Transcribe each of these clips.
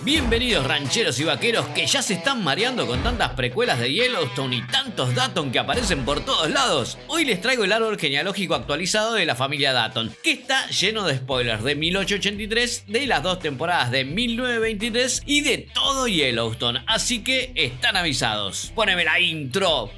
Bienvenidos rancheros y vaqueros que ya se están mareando con tantas precuelas de Yellowstone y tantos Dutton que aparecen por todos lados. Hoy les traigo el árbol genealógico actualizado de la familia Dutton, que está lleno de spoilers de 1883, de las dos temporadas de 1923 y de todo Yellowstone, así que están avisados. Póneme la intro.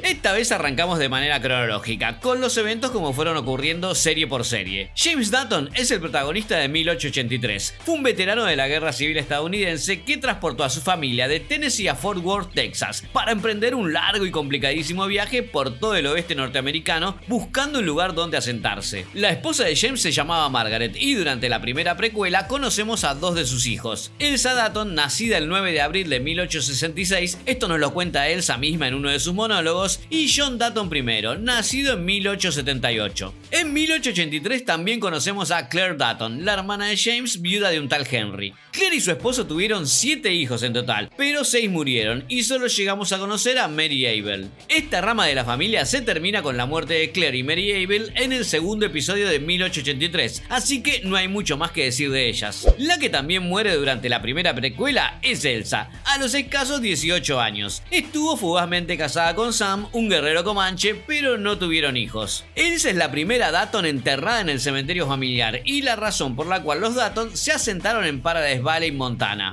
Esta vez arrancamos de manera cronológica, con los eventos como fueron ocurriendo serie por serie. James Dutton es el protagonista de 1883. Fue un veterano de la Guerra Civil estadounidense que transportó a su familia de Tennessee a Fort Worth, Texas, para emprender un largo y complicadísimo viaje por todo el oeste norteamericano, buscando un lugar donde asentarse. La esposa de James se llamaba Margaret y durante la primera precuela conocemos a dos de sus hijos. Elsa Dutton, nacida el 9 de abril de 1866, esto nos lo cuenta Elsa misma en uno de sus monólogos, y John Dutton I, nacido en 1878. En 1883 también conocemos a Claire Dutton, la hermana de James, viuda de un tal Henry. Claire y su esposo tuvieron 7 hijos en total, pero 6 murieron y solo llegamos a conocer a Mary Abel. Esta rama de la familia se termina con la muerte de Claire y Mary Abel en el segundo episodio de 1883, así que no hay mucho más que decir de ellas. La que también muere durante la primera precuela es Elsa, a los escasos 18 años. Estuvo fugazmente casada con Sam, un guerrero comanche, pero no tuvieron hijos. Elsa es la primera Dutton enterrada en el cementerio familiar y la razón por la cual los Dutton se asentaron en Paradise Valley, Montana.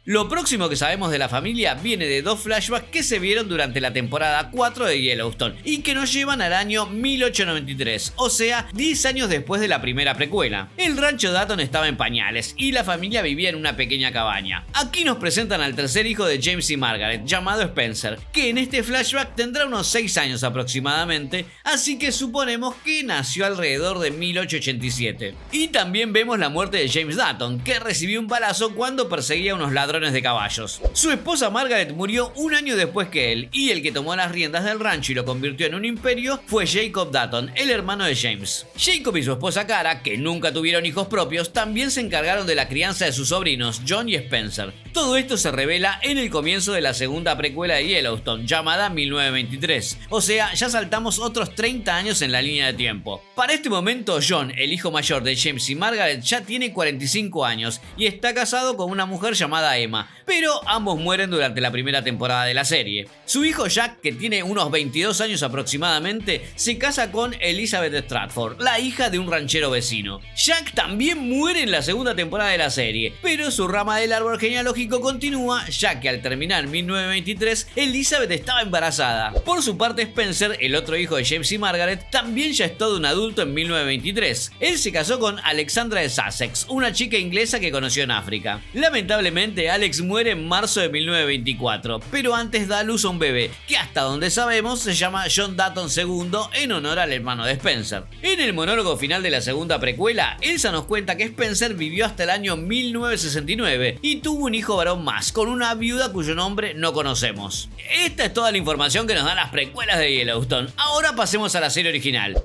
Lo próximo que sabemos de la familia viene de dos flashbacks que se vieron durante la temporada 4 de Yellowstone y que nos llevan al año 1893, o sea, 10 años después de la primera precuela. El rancho Dutton estaba en pañales y la familia vivía en una pequeña cabaña. Aquí nos presentan al tercer hijo de James y Margaret, llamado Spencer, que en este flashback tendrá unos 6 años aproximadamente, así que suponemos que nació alrededor de 1887. Y también vemos la muerte de James Dutton, que recibió un balazo cuando perseguía a unos ladrones de caballos. Su esposa Margaret murió un año después que él, y el que tomó las riendas del rancho y lo convirtió en un imperio fue Jacob Dutton, el hermano de James. Jacob y su esposa Cara, que nunca tuvieron hijos propios, también se encargaron de la crianza de sus sobrinos John y Spencer. Todo esto se revela en el comienzo de la segunda precuela de Yellowstone, llamada 1923, o sea, ya saltamos otros 30 años en la línea de tiempo. Para este momento, John, el hijo mayor de James y Margaret, ya tiene 45 años y está casado con una mujer llamada Emma, pero ambos mueren durante la primera temporada de la serie. Su hijo Jack, que tiene unos 22 años aproximadamente, se casa con Elizabeth Stratford, la hija de un ranchero vecino. Jack también muere en la segunda temporada de la serie, pero su rama del árbol genealógico continúa, ya que al terminar 1923, Elizabeth estaba embarazada. Por su parte, Spencer, el otro hijo de James y Margaret, también ya es todo un adulto en 1923. Él se casó con Alexandra de Sussex, una chica inglesa que conoció en África. Lamentablemente, Alex muere en marzo de 1924, pero antes da a luz a un bebé, que hasta donde sabemos se llama John Dutton II en honor al hermano de Spencer. En el monólogo final de la segunda precuela, Elsa nos cuenta que Spencer vivió hasta el año 1969 y tuvo un hijo varón más, con una viuda cuyo nombre no conocemos. Esta es toda la información que nos dan las precuelas de Yellowstone. Ahora pasemos a la serie original.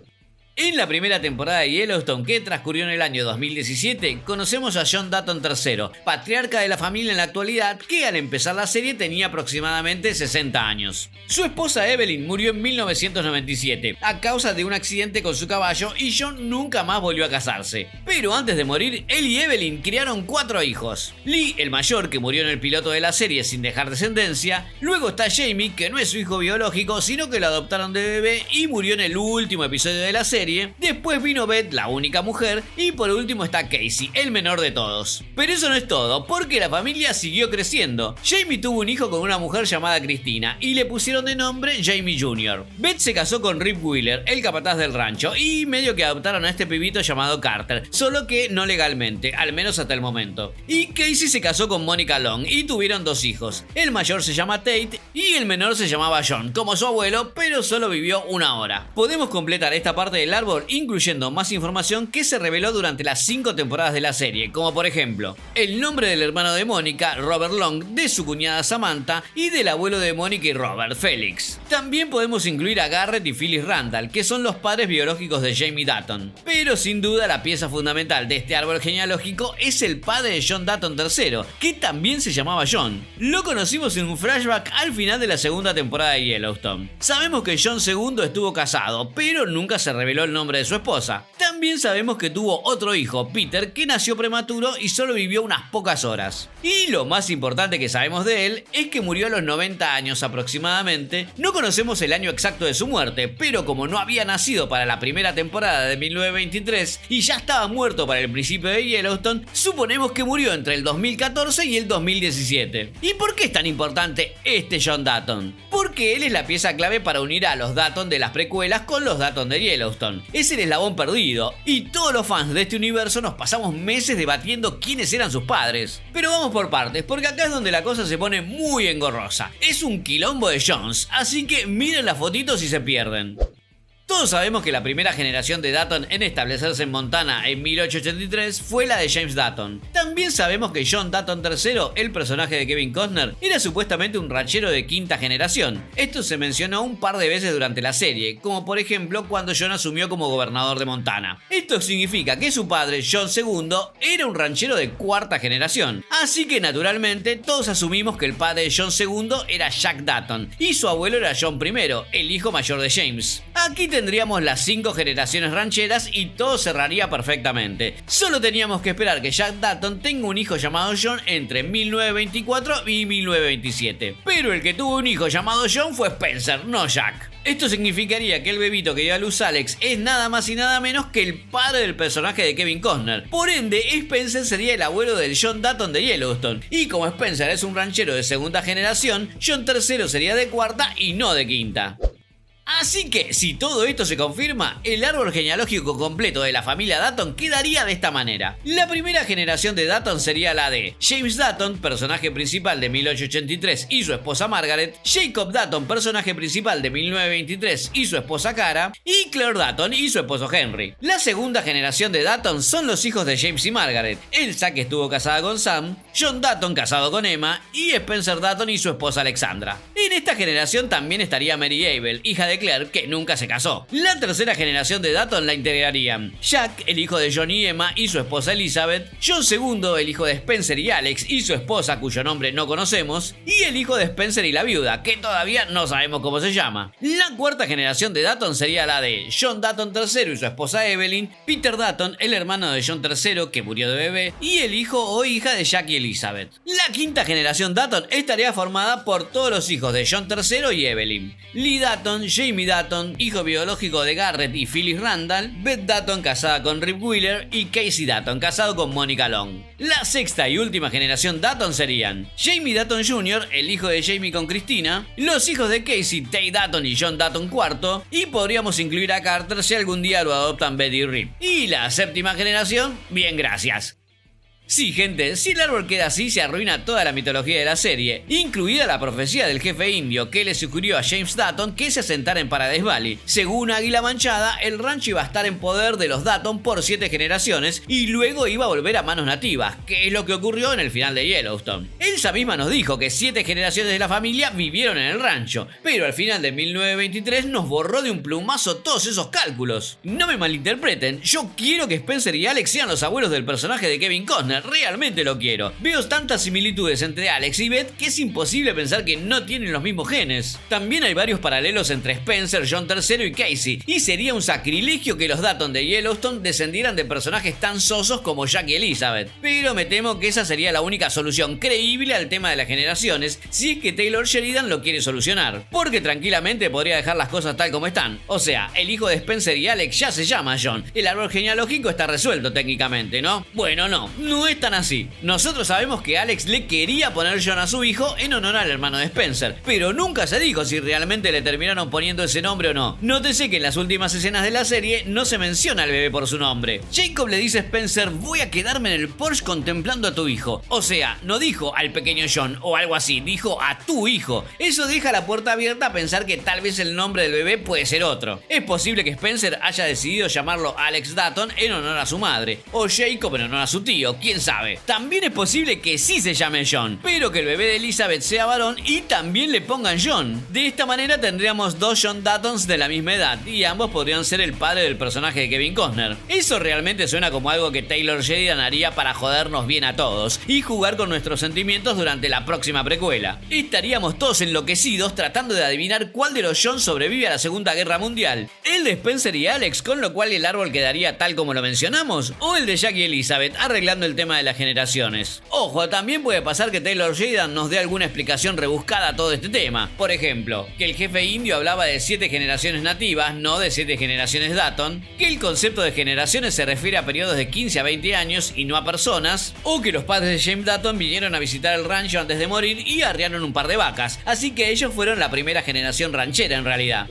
En la primera temporada de Yellowstone, que transcurrió en el año 2017, conocemos a John Dutton III, patriarca de la familia en la actualidad, que al empezar la serie tenía aproximadamente 60 años. Su esposa Evelyn murió en 1997 a causa de un accidente con su caballo y John nunca más volvió a casarse. Pero antes de morir, él y Evelyn criaron 4 hijos. Lee, el mayor, que murió en el piloto de la serie sin dejar descendencia. Luego está Jamie, que no es su hijo biológico, sino que lo adoptaron de bebé y murió en el último episodio de la serie. Después vino Beth, la única mujer, y por último está Casey, el menor de todos. Pero eso no es todo, porque la familia siguió creciendo. Jamie tuvo un hijo con una mujer llamada Cristina y le pusieron de nombre Jamie Jr. Beth se casó con Rip Wheeler, el capataz del rancho, y medio que adoptaron a este pibito llamado Carter, solo que no legalmente, al menos hasta el momento. Y Casey se casó con Monica Long y tuvieron 2 hijos. El mayor se llama Tate y el menor se llamaba John, como su abuelo, pero solo vivió 1 hora. Podemos completar esta parte del árbol incluyendo más información que se reveló durante las 5 temporadas de la serie, como por ejemplo el nombre del hermano de Mónica, Robert Long, de su cuñada Samantha y del abuelo de Mónica y Robert, Felix. También podemos incluir a Garrett y Phyllis Randall, que son los padres biológicos de Jamie Dutton. Pero sin duda la pieza fundamental de este árbol genealógico es el padre de John Dutton III, que también se llamaba John. Lo conocimos en un flashback al final de la segunda temporada de Yellowstone. Sabemos que John II estuvo casado, pero nunca se reveló reveló el nombre de su esposa. También sabemos que tuvo otro hijo, Peter, que nació prematuro y solo vivió unas pocas horas. Y lo más importante que sabemos de él es que murió a los 90 años aproximadamente. No conocemos el año exacto de su muerte, pero como no había nacido para la primera temporada de 1923 y ya estaba muerto para el principio de Yellowstone, suponemos que murió entre el 2014 y el 2017. ¿Y por qué es tan importante este John Dutton? Porque él es la pieza clave para unir a los Dutton de las precuelas con los Dutton de Yellowstone. Es el eslabón perdido, y todos los fans de este universo nos pasamos meses debatiendo quiénes eran sus padres. Pero vamos por partes, porque acá es donde la cosa se pone muy engorrosa. Es un quilombo de Jones, así que miren las fotitos y se pierden. Todos sabemos que la primera generación de Dutton en establecerse en Montana en 1883 fue la de James Dutton. También sabemos que John Dutton III, el personaje de Kevin Costner, era supuestamente un ranchero de quinta generación. Esto se mencionó un par de veces durante la serie, como por ejemplo cuando John asumió como gobernador de Montana. Esto significa que su padre, John II, era un ranchero de cuarta generación. Así que naturalmente todos asumimos que el padre de John II era Jack Dutton y su abuelo era John I, el hijo mayor de James. Aquí tendríamos las 5 generaciones rancheras y todo cerraría perfectamente. Solo teníamos que esperar que Jack Dutton tenga un hijo llamado John entre 1924 y 1927. Pero el que tuvo un hijo llamado John fue Spencer, no Jack. Esto significaría que el bebito que dio a luz Alex es nada más y nada menos que el padre del personaje de Kevin Costner. Por ende, Spencer sería el abuelo del John Dutton de Yellowstone. Y como Spencer es un ranchero de segunda generación, John III sería de cuarta y no de quinta. Así que, si todo esto se confirma, el árbol genealógico completo de la familia Dutton quedaría de esta manera. La primera generación de Dutton sería la de James Dutton, personaje principal de 1883 y su esposa Margaret, Jacob Dutton, personaje principal de 1923 y su esposa Cara, y Claire Dutton y su esposo Henry. La segunda generación de Dutton son los hijos de James y Margaret, Elsa, que estuvo casada con Sam, John Dutton, casado con Emma, y Spencer Dutton y su esposa Alexandra. En esta generación también estaría Mary Abel, hija de Claire, que nunca se casó. La tercera generación de Dutton la integrarían Jack, el hijo de John y Emma y su esposa Elizabeth, John II, el hijo de Spencer y Alex y su esposa, cuyo nombre no conocemos, y el hijo de Spencer y la viuda, que todavía no sabemos cómo se llama. La cuarta generación de Dutton sería la de John Dutton III y su esposa Evelyn, Peter Dutton, el hermano de John III, que murió de bebé, y el hijo o hija de Jack y Elizabeth. La quinta generación Dutton estaría formada por todos los hijos de John III y Evelyn: Lee Dutton, Jamie Dutton, hijo biológico de Garrett y Phyllis Randall, Beth Dutton, casada con Rip Wheeler, y Casey Dutton, casado con Monica Long. La sexta y última generación Dutton serían Jamie Dutton Jr., el hijo de Jamie con Christina, los hijos de Casey, Tay Dutton y John Dutton IV, y podríamos incluir a Carter si algún día lo adoptan Betty y Rip. Y la séptima generación, bien, gracias. Sí, gente, si el árbol queda así, se arruina toda la mitología de la serie, incluida la profecía del jefe indio que le sugirió a James Dutton que se asentara en Paradise Valley. Según Águila Manchada, el rancho iba a estar en poder de los Dutton por 7 generaciones y luego iba a volver a manos nativas, que es lo que ocurrió en el final de Yellowstone. Elsa misma nos dijo que 7 generaciones de la familia vivieron en el rancho, pero al final de 1923 nos borró de un plumazo todos esos cálculos. No me malinterpreten, yo quiero que Spencer y Alex sean los abuelos del personaje de Kevin Costner. Realmente lo quiero. Veo tantas similitudes entre Alex y Beth que es imposible pensar que no tienen los mismos genes. También hay varios paralelos entre Spencer, John III y Casey, y sería un sacrilegio que los Dutton de Yellowstone descendieran de personajes tan sosos como Jack y Elizabeth. Pero me temo que esa sería la única solución creíble al tema de las generaciones, si es que Taylor Sheridan lo quiere solucionar. Porque tranquilamente podría dejar las cosas tal como están. O sea, el hijo de Spencer y Alex ya se llama John. El árbol genealógico está resuelto técnicamente, ¿no? Bueno, no es tan así. Nosotros sabemos que Alex le quería poner John a su hijo en honor al hermano de Spencer, pero nunca se dijo si realmente le terminaron poniendo ese nombre o no. Nótese que en las últimas escenas de la serie no se menciona al bebé por su nombre. Jacob le dice a Spencer: voy a quedarme en el Porsche contemplando a tu hijo. O sea, no dijo al pequeño John o algo así, dijo a tu hijo. Eso deja la puerta abierta a pensar que tal vez el nombre del bebé puede ser otro. Es posible que Spencer haya decidido llamarlo Alex Dutton en honor a su madre, o Jacob en honor a su tío, quién quién sabe. También es posible que sí se llame John, pero que el bebé de Elizabeth sea varón y también le pongan John. De esta manera tendríamos dos John Duttons de la misma edad y ambos podrían ser el padre del personaje de Kevin Costner. Eso realmente suena como algo que Taylor Sheridan haría para jodernos bien a todos y jugar con nuestros sentimientos durante la próxima precuela. Estaríamos todos enloquecidos tratando de adivinar cuál de los John sobrevive a la Segunda Guerra Mundial. ¿El de Spencer y Alex, con lo cual el árbol quedaría tal como lo mencionamos? ¿O el de Jack y Elizabeth, arreglando el tema de las generaciones? Ojo, también puede pasar que Taylor Sheridan nos dé alguna explicación rebuscada a todo este tema. Por ejemplo, que el jefe indio hablaba de 7 generaciones nativas, no de 7 generaciones Dutton, que el concepto de generaciones se refiere a periodos de 15 a 20 años y no a personas, o que los padres de James Dutton vinieron a visitar el rancho antes de morir y arriaron un par de vacas, así que ellos fueron la primera generación ranchera en realidad.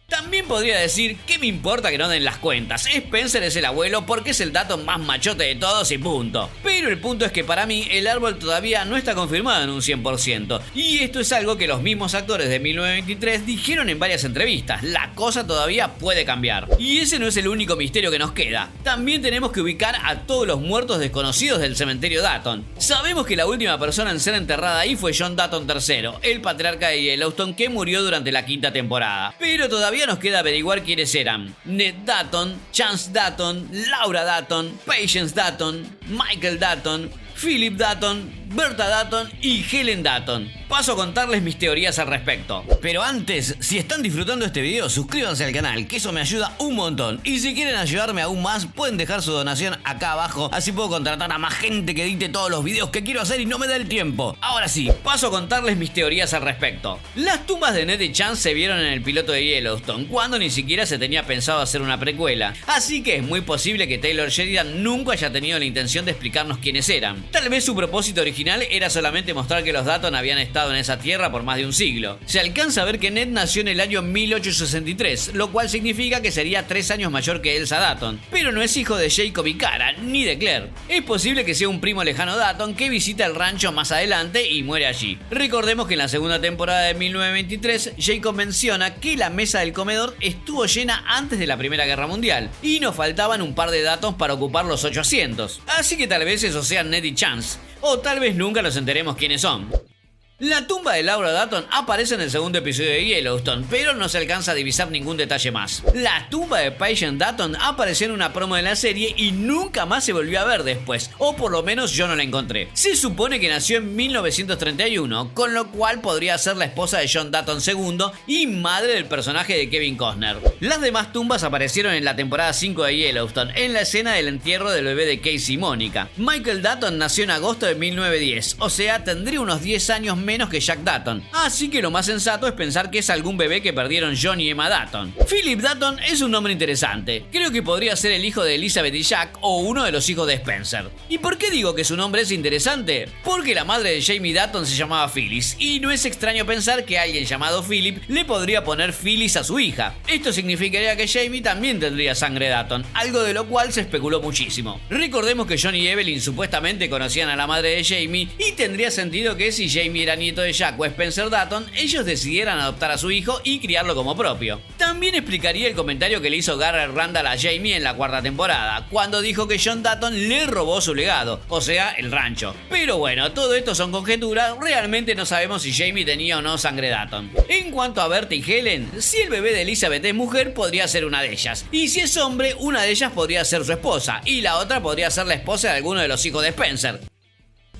También podría decir, ¿qué me importa que no den las cuentas? Spencer es el abuelo porque es el Dutton más machote de todos y punto. Pero el punto es que para mí el árbol todavía no está confirmado en un 100%. Y esto es algo que los mismos actores de 1923 dijeron en varias entrevistas. La cosa todavía puede cambiar. Y ese no es el único misterio que nos queda. También tenemos que ubicar a todos los muertos desconocidos del cementerio Dutton. Sabemos que la última persona en ser enterrada ahí fue John Dutton III, el patriarca de Yellowstone que murió durante la 5ª temporada. Pero todavía nos queda averiguar quiénes eran: Ned Dutton, Chance Dutton, Laura Dutton, Patience Dutton, Michael Dutton, Philip Dutton, Bertha Dutton y Helen Dutton. Paso a contarles mis teorías al respecto. Pero antes, si están disfrutando este video, suscríbanse al canal, que eso me ayuda un montón. Y si quieren ayudarme aún más, pueden dejar su donación acá abajo, así puedo contratar a más gente que edite todos los videos que quiero hacer y no me da el tiempo. Ahora sí, paso a contarles mis teorías al respecto. Las tumbas de Ned y Chance se vieron en el piloto de Yellowstone, cuando ni siquiera se tenía pensado hacer una precuela. Así que es muy posible que Taylor Sheridan nunca haya tenido la intención de explicarnos quiénes eran. Tal vez su propósito original era solamente mostrar que los Dutton habían estado en esa tierra por más de un siglo. Se alcanza a ver que Ned nació en el año 1863, lo cual significa que sería 3 años mayor que Elsa Dutton, pero no es hijo de Jacob y Cara, ni de Claire. Es posible que sea un primo lejano Dutton que visita el rancho más adelante y muere allí. Recordemos que en la segunda temporada de 1923, Jacob menciona que la mesa del comedor estuvo llena antes de la Primera Guerra Mundial, y nos faltaban un par de Duttons para ocupar los 8 asientos. Así que tal vez esos sean Ned y Chance, o tal vez nunca nos enteremos quiénes son. La tumba de Laura Dutton aparece en el segundo episodio de Yellowstone, pero no se alcanza a divisar ningún detalle más. La tumba de Patience Dutton apareció en una promo de la serie y nunca más se volvió a ver después, o por lo menos yo no la encontré. Se supone que nació en 1931, con lo cual podría ser la esposa de John Dutton II y madre del personaje de Kevin Costner. Las demás tumbas aparecieron en la temporada 5 de Yellowstone, en la escena del entierro del bebé de Casey y Mónica. Michael Dutton nació en agosto de 1910, o sea, tendría unos 10 años menos que Jack Dutton, así que lo más sensato es pensar que es algún bebé que perdieron John y Emma Dutton. Philip Dutton es un nombre interesante, creo que podría ser el hijo de Elizabeth y Jack o uno de los hijos de Spencer. ¿Y por qué digo que su nombre es interesante? Porque la madre de Jamie Dutton se llamaba Phyllis, y no es extraño pensar que alguien llamado Philip le podría poner Phyllis a su hija. Esto significaría que Jamie también tendría sangre Dutton, algo de lo cual se especuló muchísimo. Recordemos que John y Evelyn supuestamente conocían a la madre de Jamie, y tendría sentido que si Jamie era nieto de Jack o Spencer Dutton, ellos decidieran adoptar a su hijo y criarlo como propio. También explicaría el comentario que le hizo Garrett Randall a Jamie en la 4ª temporada, cuando dijo que John Dutton le robó su legado, o sea, el rancho. Pero bueno, todo esto son conjeturas, realmente no sabemos si Jamie tenía o no sangre Dutton. En cuanto a Berta y Helen, si el bebé de Elizabeth es mujer, podría ser una de ellas, y si es hombre, una de ellas podría ser su esposa, y la otra podría ser la esposa de alguno de los hijos de Spencer.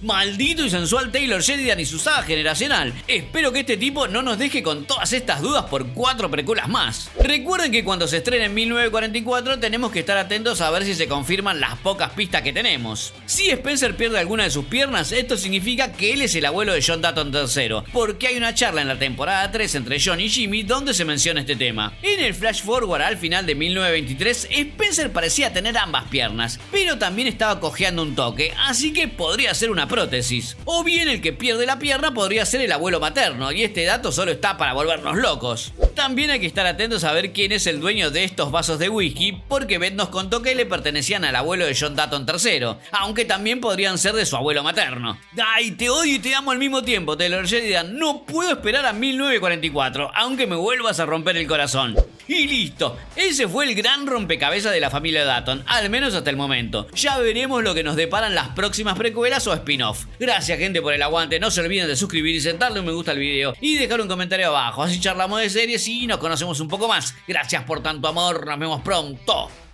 Maldito y sensual Taylor Sheridan y su saga generacional. Espero que este tipo no nos deje con todas estas dudas por 4 precuelas más. Recuerden que cuando se estrene en 1944 tenemos que estar atentos a ver si se confirman las pocas pistas que tenemos. Si Spencer pierde alguna de sus piernas, esto significa que él es el abuelo de John Dutton III, porque hay una charla en la temporada 3 entre John y Jimmy donde se menciona este tema. En el flash forward al final de 1923, Spencer parecía tener ambas piernas, pero también estaba cojeando un toque, así que podría ser una prótesis. O bien el que pierde la pierna podría ser el abuelo materno, y este dato solo está para volvernos locos. También hay que estar atentos a ver quién es el dueño de estos vasos de whisky, porque Beth nos contó que le pertenecían al abuelo de John Dutton III, aunque también podrían ser de su abuelo materno. ¡Ay, te odio y te amo al mismo tiempo, Taylor Sheridan! No puedo esperar a 1944, aunque me vuelvas a romper el corazón. Y listo, ese fue el gran rompecabezas de la familia Dutton, al menos hasta el momento. Ya veremos lo que nos deparan las próximas precuelas o spin-off. Gracias, gente, por el aguante. No se olviden de suscribirse, darle un me gusta al video y dejar un comentario abajo. Así charlamos de series y nos conocemos un poco más. Gracias por tanto amor. Nos vemos pronto.